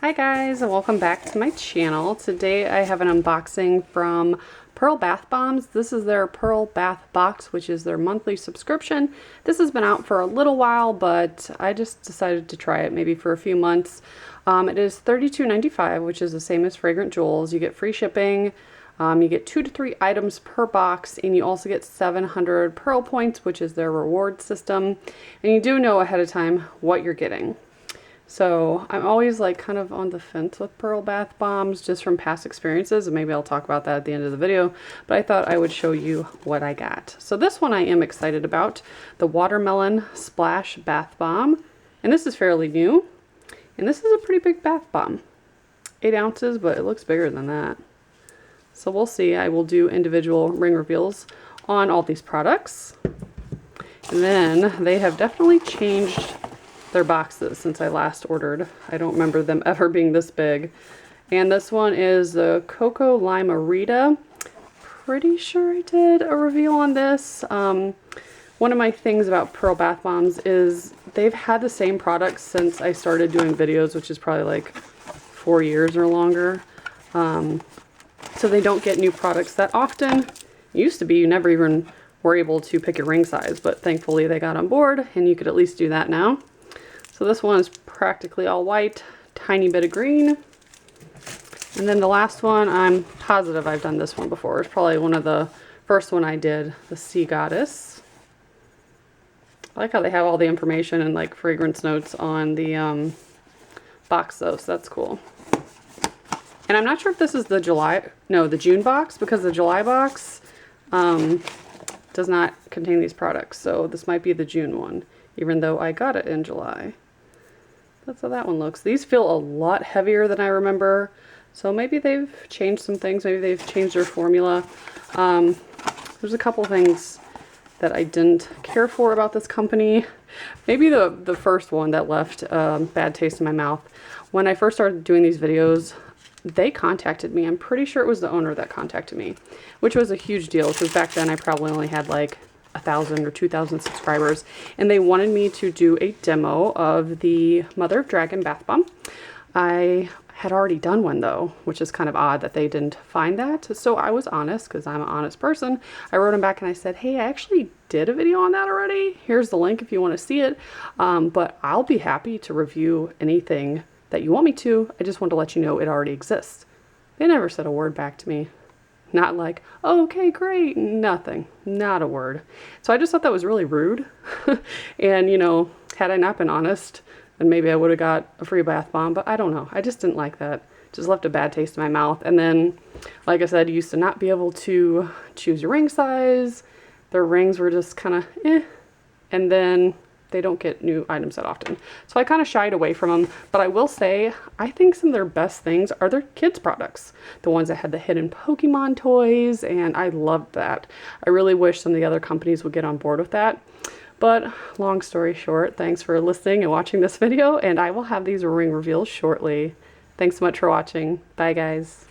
Hi guys, and welcome back to my channel. Today I have an unboxing from Pearl Bath Bombs. This is their Pearl Bath Box, which is their monthly subscription. This has been out for a little while, but I just decided to try it maybe for a few months. It is $32.95, which is the same as Fragrant Jewels. You get free shipping. You get 2 to 3 items per box, and you also get 700 Pearl points, which is their reward system. And you do know ahead of time what you're getting. So I'm always like kind of on the fence with Pearl Bath Bombs just from past experiences, and maybe I'll talk about that at the end of the video, but I thought I would show you what I got. So this one I am excited about, the Watermelon Splash Bath Bomb, and this is fairly new, and this is a pretty big bath bomb. 8 ounces, but it looks bigger than that. So we'll see. I will do individual ring reveals on all these products. And then they have definitely changed their boxes since I last ordered. I don't remember them ever being this big. And this one is the Cocoa Limerita. Pretty sure I did a reveal on this. One of my things about Pearl Bath Bombs is they've had the same products since I started doing videos, which is probably like 4 years or longer. So they don't get new products that often. It used to be you never even were able to pick your ring size, but thankfully they got on board and you could at least do that now. So this one is practically all white, tiny bit of green. And then the last one, I'm positive I've done this one before. It's probably one of the first one I did, the Sea Goddess. I like how they have all the information and like fragrance notes on the box though, so that's cool. And I'm not sure if this is the the June box, because the July box does not contain these products. So this might be the June one, even though I got it in July. That's how that one looks. These feel a lot heavier than I remember. So maybe they've changed some things. Maybe they've changed their formula. There's a couple things that I didn't care for about this company. Maybe the first one that left a bad taste in my mouth. When I first started doing these videos, they contacted me. I'm pretty sure it was the owner that contacted me, which was a huge deal because back then I probably only had like 1,000 or 2,000 subscribers, and they wanted me to do a demo of the Mother of Dragon bath bomb. I had already done one though, which is kind of odd that they didn't find that. So I was honest, because I'm an honest person. I wrote them back and I said, hey, I actually did a video on that already. Here's the link if you want to see it. But I'll be happy to review anything that you want me to. I just want to let you know it already exists. They never said a word back to me. Not like, oh, okay, great, nothing, not a word. So I just thought that was really rude. And, you know, had I not been honest, then maybe I would have got a free bath bomb, but I don't know. I just didn't like that. Just left a bad taste in my mouth. And then, like I said, you used to not be able to choose your ring size. Their rings were just kind of eh. And then they don't get new items that often. So I kind of shied away from them, but I will say, I think some of their best things are their kids products. The ones that had the hidden Pokemon toys, and I loved that. I really wish some of the other companies would get on board with that. But long story short, thanks for listening and watching this video, and I will have these ring reveals shortly. Thanks so much for watching. Bye guys.